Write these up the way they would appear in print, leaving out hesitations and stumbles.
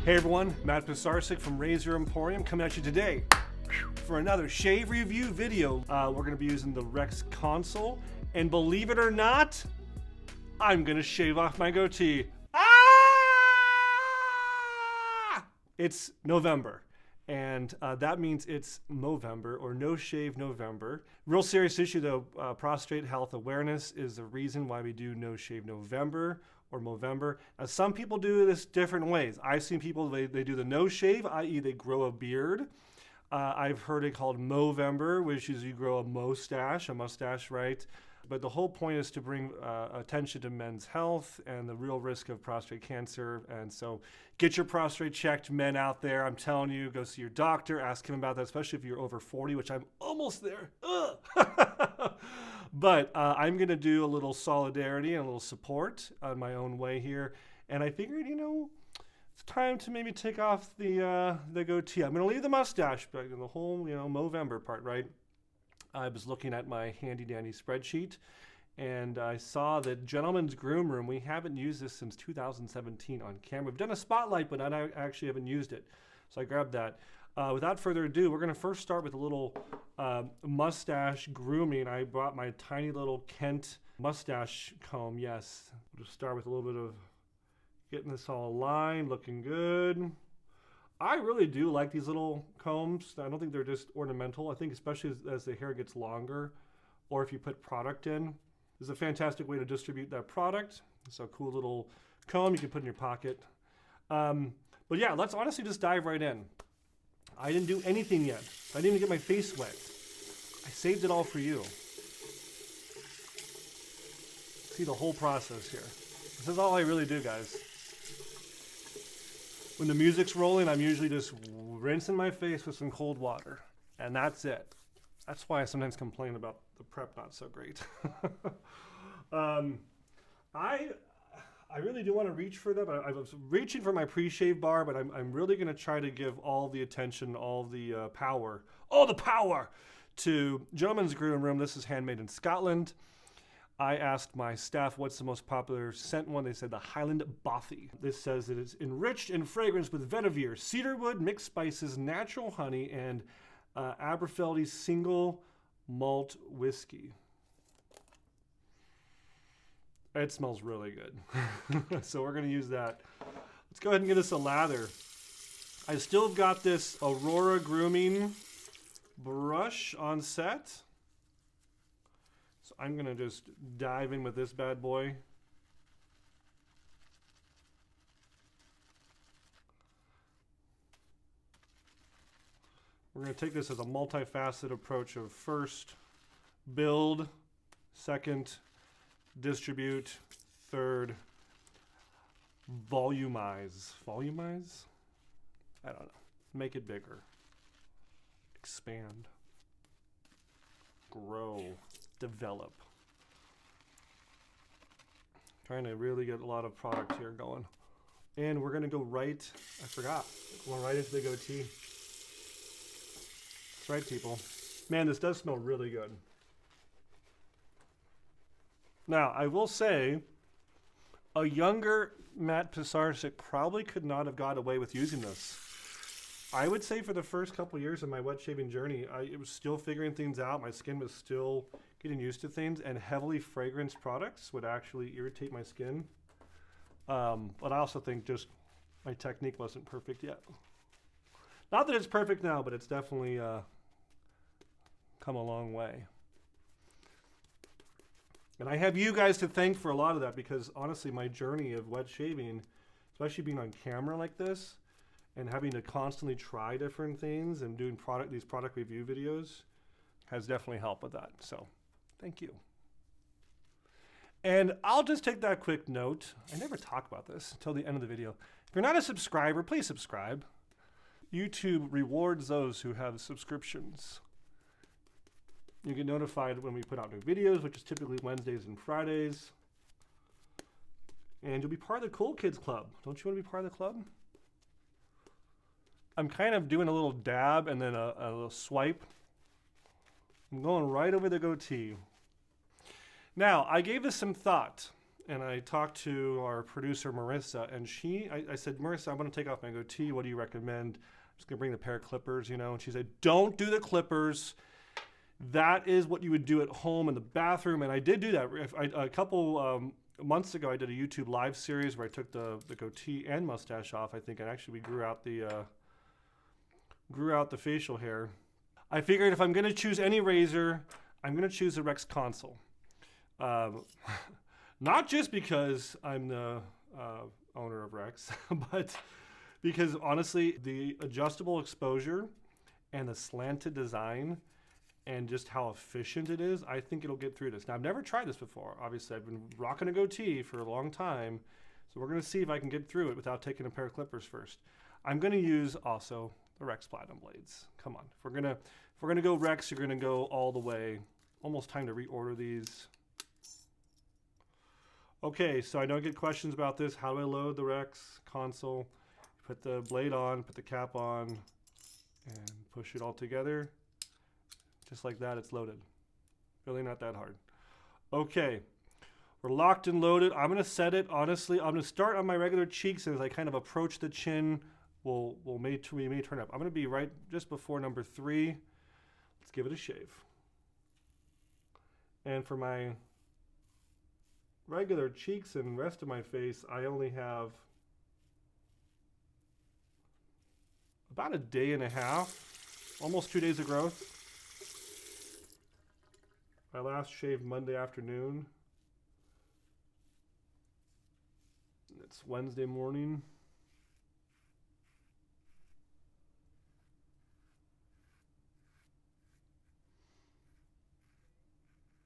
Hey everyone, Matt Pisarcik from Razor Emporium coming at you today for another shave review video. We're going to be using the Konsul, and believe it or not, I'm going to shave off my goatee. It's November, and that means it's Movember, or No Shave November. Real serious issue though, prostate health awareness is the reason why we do No Shave November or Movember. Now, some people do this different ways. I've seen people, they do the no shave, i.e. they grow a beard. I've heard it called Movember, which is you grow a mustache, right? But the whole point is to bring attention to men's health and the real risk of prostate cancer. And so get your prostate checked, men out there. I'm telling you, go see your doctor, ask him about that, especially if you're over 40, which I'm almost there. But I'm going to do a little solidarity and a little support on my own way here. And I figured, it's time to maybe take off the goatee. I'm going to leave the mustache, but the whole, Movember part, right? I was looking at my handy dandy spreadsheet, and I saw that Gentleman's Groom Room, we haven't used this since 2017 on camera. We've done a spotlight, but I actually haven't used it. So I grabbed that. Without further ado, we're going to first start with a little mustache grooming. I brought my tiny little Kent mustache comb. Yes, we'll just start with a little bit of getting this all aligned, looking good. I really do like these little combs. I don't think they're just ornamental. I think especially as the hair gets longer, or if you put product in, this is a fantastic way to distribute that product. So cool little comb you can put in your pocket. But yeah, let's honestly just dive right in. I didn't do anything yet. I didn't even get my face wet. I saved it all for you. See the whole process here. This is all I really do, guys. When the music's rolling, I'm usually just rinsing my face with some cold water. And that's it. That's why I sometimes complain about the prep not so great. I really do want to reach for that, but I was reaching for my pre-shave bar, but I'm really going to try to give all the attention, all the power to Gentleman's Groom Room. This is handmade in Scotland. I asked my staff what's the most popular scent one. They said the Highland Bothy. This says that it's enriched in fragrance with vetiver, cedarwood, mixed spices, natural honey, and Aberfeldy's single malt whiskey. It smells really good. So we're going to use that. Let's go ahead and get us a lather. I still got this Aurora grooming brush on set. So I'm going to just dive in with this bad boy. We're going to take this as a multifaceted approach of first, build, second, distribute, third, volumize. Volumize? I don't know. Make it bigger. Expand. Grow. Develop. Trying to really get a lot of product here going. And we're going to go right, I forgot, going right into the goatee. That's right, people. Man, this does smell really good. Now, I will say, a younger Matt Pisarcik probably could not have got away with using this. I would say for the first couple years of my wet shaving journey, it was still figuring things out. My skin was still getting used to things, and heavily fragranced products would actually irritate my skin. But I also think just my technique wasn't perfect yet. Not that it's perfect now, but it's definitely come a long way. And I have you guys to thank for a lot of that, because honestly, my journey of wet shaving, especially being on camera like this, and having to constantly try different things and doing these product review videos has definitely helped with that. So thank you. And I'll just take that quick note. I never talk about this until the end of the video. If you're not a subscriber, please subscribe. YouTube rewards those who have subscriptions. You get notified when we put out new videos, which is typically Wednesdays and Fridays. And you'll be part of the Cool Kids Club. Don't you want to be part of the club? I'm kind of doing a little dab and then a little swipe. I'm going right over the goatee. Now, I gave this some thought. and I talked to our producer Marissa, and I said, Marissa, I'm going to take off my goatee. What do you recommend? I'm just going to bring the pair of clippers, you know. And she said, don't do the clippers. That is what you would do at home in the bathroom. And I did do that. A couple months ago, I did a YouTube live series where I took the goatee and mustache off, I think, and actually we grew out the facial hair. I figured if I'm going to choose any razor, I'm going to choose the Rex Konsul. Not just because I'm the owner of Rex, but because honestly, the adjustable exposure and the slanted design and just how efficient it is, I think it'll get through this. Now, I've never tried this before. Obviously, I've been rocking a goatee for a long time, so we're going to see if I can get through it without taking a pair of clippers first. I'm going to use also the Rex Platinum blades. Come on. If we're going to go Rex, you're going to go all the way. Almost time to reorder these. Okay, so I don't get questions about this. How do I load the Rex Konsul? Put the blade on, put the cap on, and push it all together. Just like that, it's loaded. Really not that hard. Okay, we're locked and loaded. I'm gonna set it, honestly, I'm gonna start on my regular cheeks, and as I kind of approach the chin, we may turn up. I'm gonna be right just before number 3. Let's give it a shave. And for my regular cheeks and rest of my face, I only have about a day and a half, almost 2 days of growth. I last shaved Monday afternoon. It's Wednesday morning.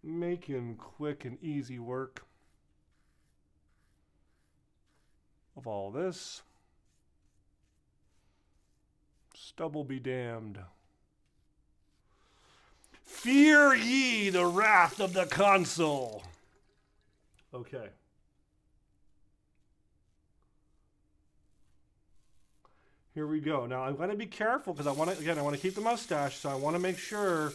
Making quick and easy work of all this. Stubble be damned. Fear ye the wrath of the Konsul. Okay. Here we go. Now I'm going to be careful because I want to keep the mustache, so I want to make sure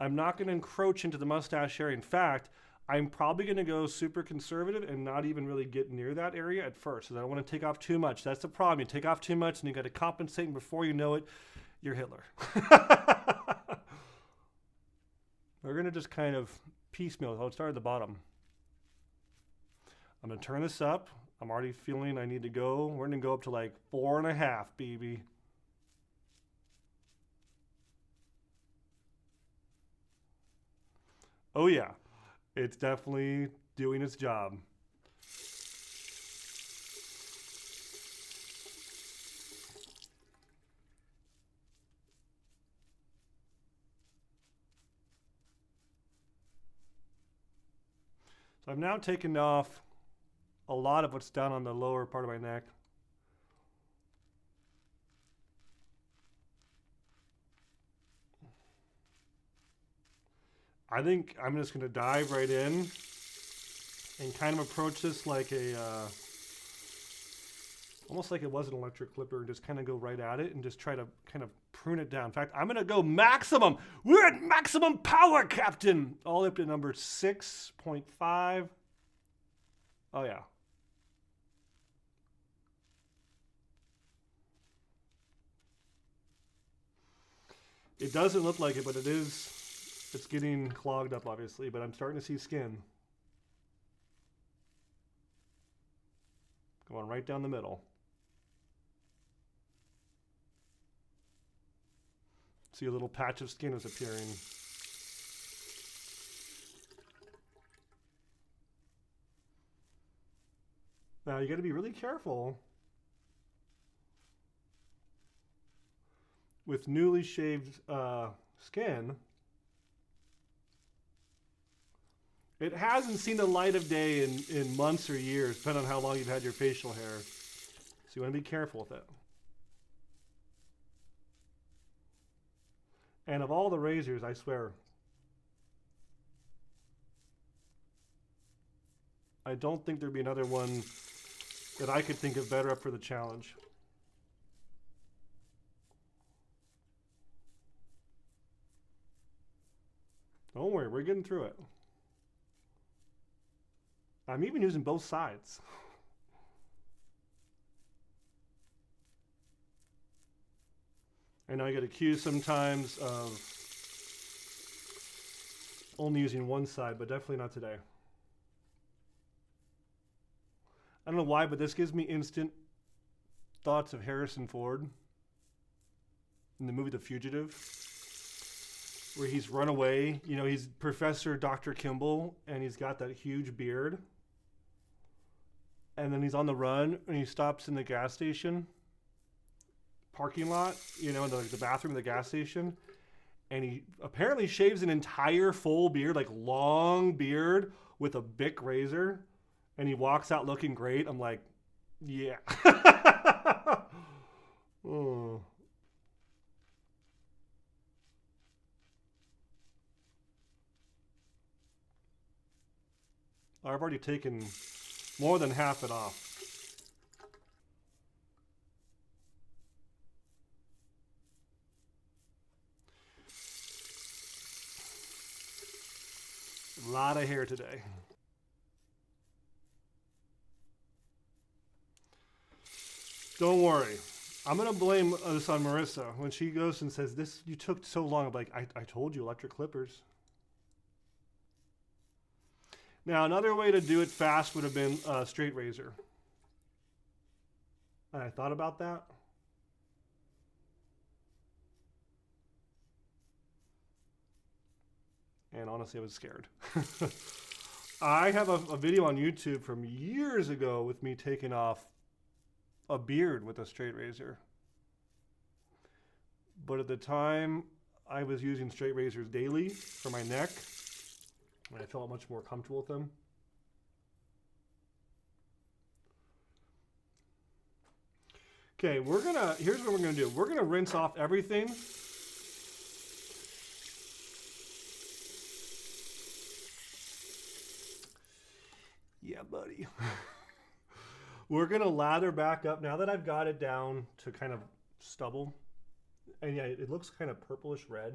I'm not going to encroach into the mustache area. In fact, I'm probably going to go super conservative and not even really get near that area at first, because I don't want to take off too much. That's the problem. You take off too much and you got to compensate, and before you know it, you're Hitler. We're going to just kind of piecemeal. I'll start at the bottom. I'm going to turn this up. I'm already feeling I need to go. We're going to go up to like 4.5, baby. Oh yeah, it's definitely doing its job. So I've now taken off a lot of what's down on the lower part of my neck. I think I'm just going to dive right in and kind of approach this like a, almost like it was an electric clipper, and just kind of go right at it and just try to kind of prune it down. In fact, I'm going to go maximum. We're at maximum power, Captain. All up to number 6.5. Oh, yeah. It doesn't look like it, but it is. It's getting clogged up, obviously, but I'm starting to see skin. Going right down the middle. See a little patch of skin is appearing. Now you got to be really careful with newly shaved skin. It hasn't seen the light of day in months or years, depending on how long you've had your facial hair. So you want to be careful with it. And of all the razors, I swear, I don't think there'd be another one that I could think of better up for the challenge. Don't worry, we're getting through it. I'm even using both sides. I know I get accused sometimes of only using one side, but definitely not today. I don't know why, but this gives me instant thoughts of Harrison Ford in the movie The Fugitive, where he's run away. You know, he's Professor Dr. Kimball, and he's got that huge beard. And then he's on the run, and he stops in the gas station parking lot, you know, in the bathroom of the gas station. And he apparently shaves an entire full beard, like long beard, with a Bic razor. And he walks out looking great. I'm like, yeah. Oh. I've already taken more than half it off. A lot of hair today. Don't worry. I'm going to blame this on Marissa. When she goes and says, "This, you took so long," I'm like, I told you, electric clippers. Now, another way to do it fast would have been a straight razor. And I thought about that. And honestly, I was scared. I have a video on YouTube from years ago with me taking off a beard with a straight razor. But at the time, I was using straight razors daily for my neck, and I felt much more comfortable with them. Okay, here's what we're gonna do. We're gonna rinse off everything. Yeah, buddy. We're going to lather back up. Now that I've got it down to kind of stubble, and yeah, it looks kind of purplish red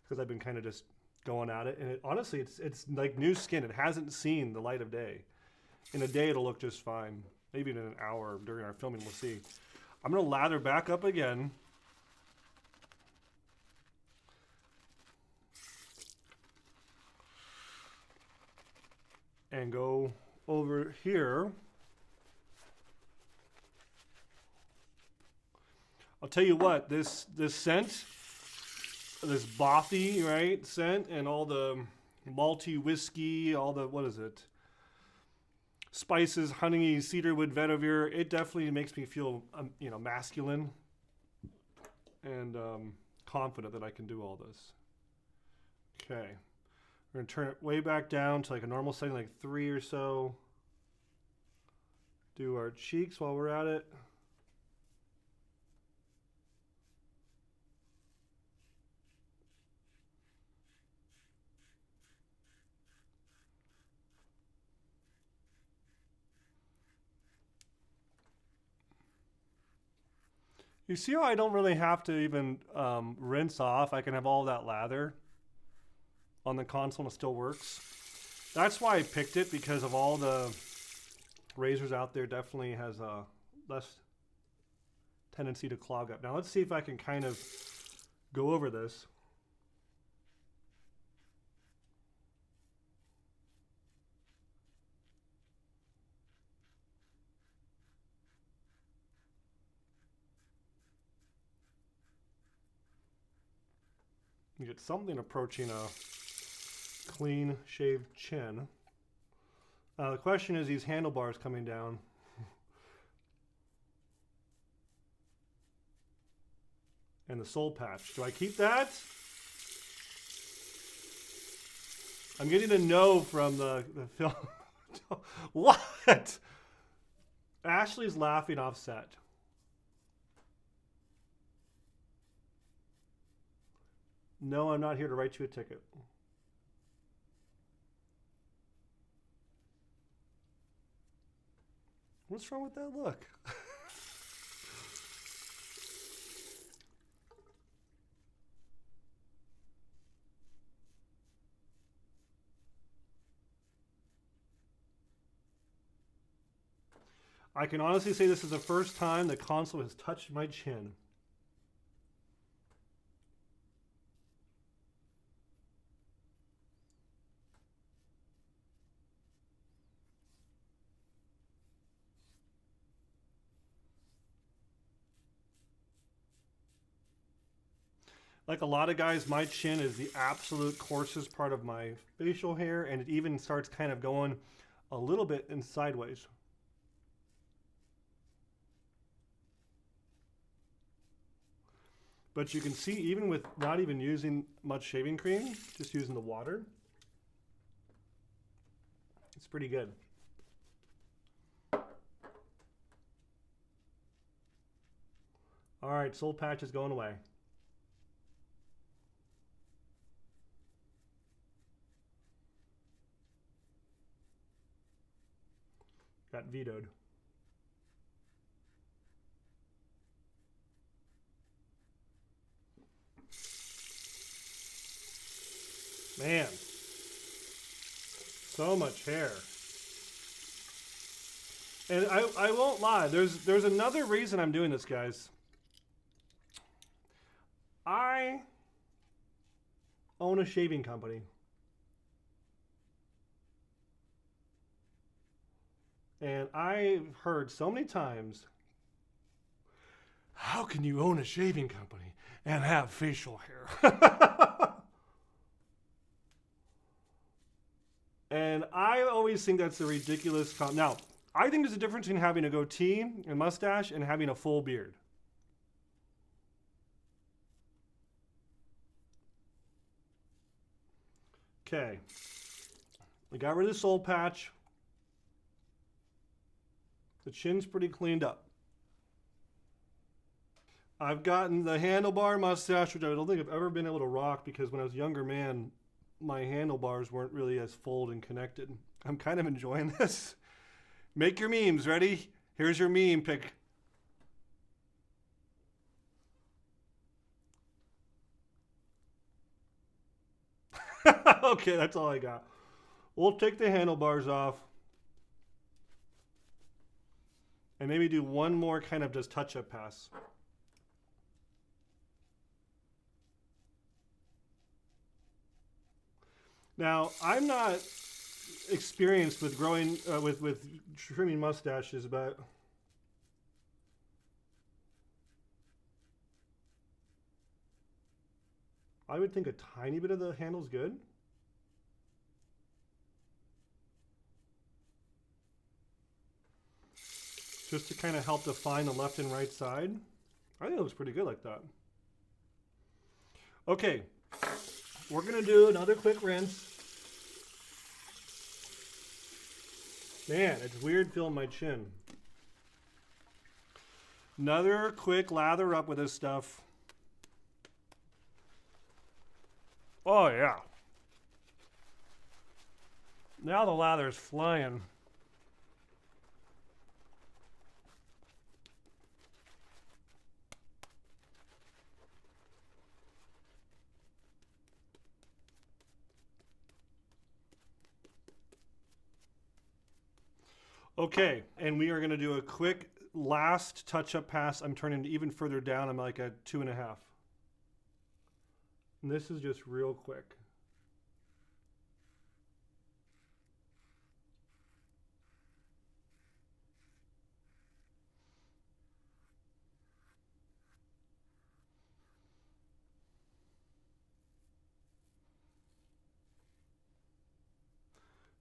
because I've been kind of just going at it. And honestly, it's like new skin. It hasn't seen the light of day. In a day, it'll look just fine. Maybe in an hour during our filming, we'll see. I'm going to lather back up again. And go over here. I'll tell you what, this scent, this bothy, right, scent, and all the malty whiskey, all the, what is it? Spices, honey, cedarwood, vetiver. It definitely makes me feel, you know, masculine and confident that I can do all this. Okay. We're going to turn it way back down to like a normal setting, like 3 or so. Do our cheeks while we're at it. You see how I don't really have to even rinse off? I can have all that lather on the Konsul and it still works. That's why I picked it, because of all the razors out there, definitely has a less tendency to clog up. Now let's see if I can kind of go over this. You get something approaching a clean shaved chin. The question is these handlebars coming down. And the soul patch. Do I keep that? I'm getting a no from the film. What? Ashley's laughing offset. No, I'm not here to write you a ticket. What's wrong with that look? I can honestly say this is the first time the Konsul has touched my chin. Like a lot of guys, my chin is the absolute coarsest part of my facial hair, and it even starts kind of going a little bit in sideways. But you can see, even with not even using much shaving cream, just using the water, it's pretty good. All right, soul patch is going away. Got vetoed. Man, so much hair. And I won't lie, there's another reason I'm doing this, guys. I own a shaving company. And I've heard so many times, how can you own a shaving company and have facial hair? And I always think that's a ridiculous Now, I think there's a difference between having a goatee and mustache and having a full beard. Okay. We got rid of the soul patch. The chin's pretty cleaned up. I've gotten the handlebar mustache, which I don't think I've ever been able to rock because when I was a younger man, my handlebars weren't really as full and connected. I'm kind of enjoying this. Make your memes, ready? Here's your meme pick. Okay, that's all I got. We'll take the handlebars off. And maybe do one more kind of just touch-up pass. Now, I'm not experienced with growing, with trimming mustaches, but I would think a tiny bit of the handle's good. Just to kind of help define the left and right side. I think it looks pretty good like that. Okay, we're gonna do another quick rinse. Man, it's weird feeling my chin. Another quick lather up with this stuff. Oh yeah. Now the lather's flying. Okay, and we are going to do a quick last touch-up pass. I'm turning even further down. I'm like at 2.5. And this is just real quick.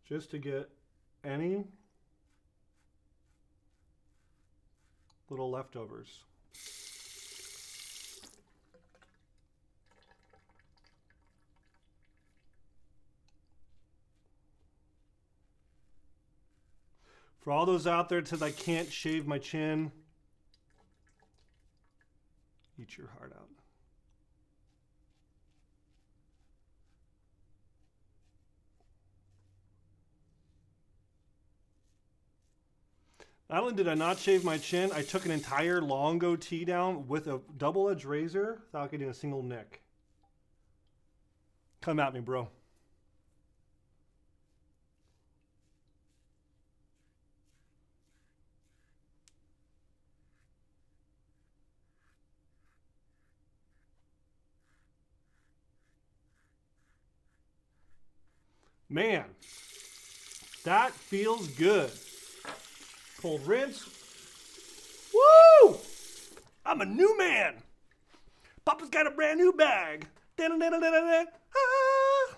Just to get any little leftovers. For all those out there that says I can't shave my chin, eat your heart out. Not only did I not shave my chin, I took an entire long goatee down with a double-edged razor without getting a single nick. Come at me, bro. Man, that feels good. Cold rinse. Woo! I'm a new man. Papa's got a brand new bag. Da-da-da-da-da-da. Ah.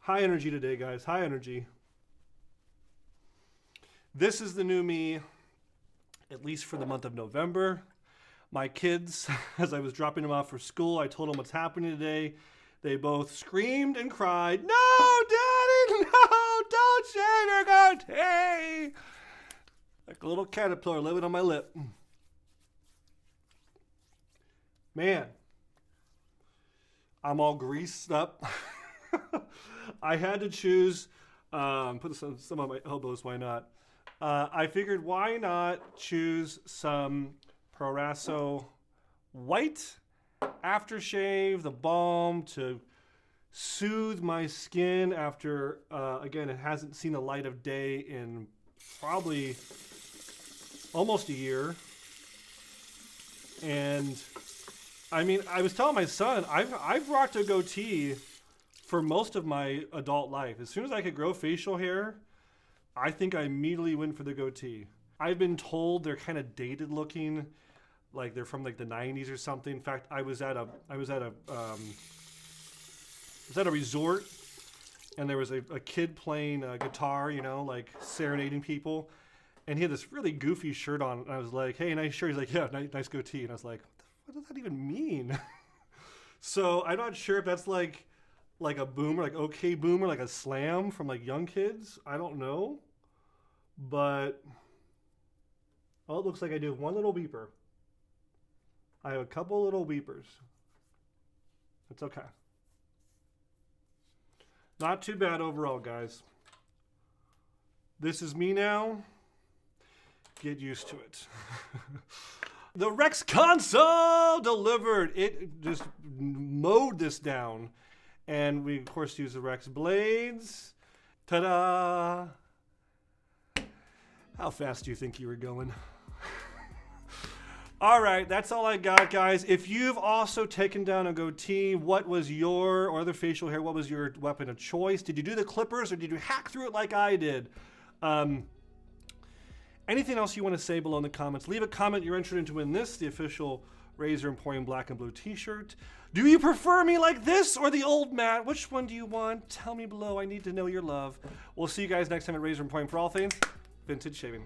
High energy today, guys. High energy. This is the new me, at least for the month of November. My kids, as I was dropping them off for school, I told them what's happening today. They both screamed and cried, "No, Daddy, no, don't shave your goatee!" Like a little caterpillar living on my lip. Man, I'm all greased up. I had to choose, put some on my elbows, why not? I figured why not choose some Proraso white aftershave, the balm to soothe my skin after, again, it hasn't seen the light of day in probably almost a year. And I mean, I was telling my son, I've rocked a goatee for most of my adult life. As soon as I could grow facial hair, I think I immediately went for the goatee. I've been told they're kind of dated looking, like they're from like the 90s or something. In fact, I was at a resort, and there was a kid playing guitar, you know, like serenading people, and he had this really goofy shirt on, and I was like, "Hey, nice shirt." He's like, "Yeah, nice goatee," and I was like, "What does that even mean?" So I'm not sure if that's like a boomer, like okay boomer, like a slam from like young kids. I don't know, but oh, it looks like I do have one little beeper. I have a couple little weepers. It's okay. Not too bad overall, guys. This is me now. Get used to it. The Rex Konsul delivered. It just mowed this down. And we, of course, use the Rex blades. Ta-da! How fast do you think you were going? All right, that's all I got, guys. If you've also taken down a goatee, what was your, or other facial hair, what was your weapon of choice? Did you do the clippers or did you hack through it like I did? Anything else you want to say below in the comments? Leave a comment. You're entered to win this, the official Razor Emporium black and blue t-shirt. Do you prefer me like this or the old Matt? Which one do you want? Tell me below. I need to know your love. We'll see you guys next time at Razor Emporium for all things vintage shaving.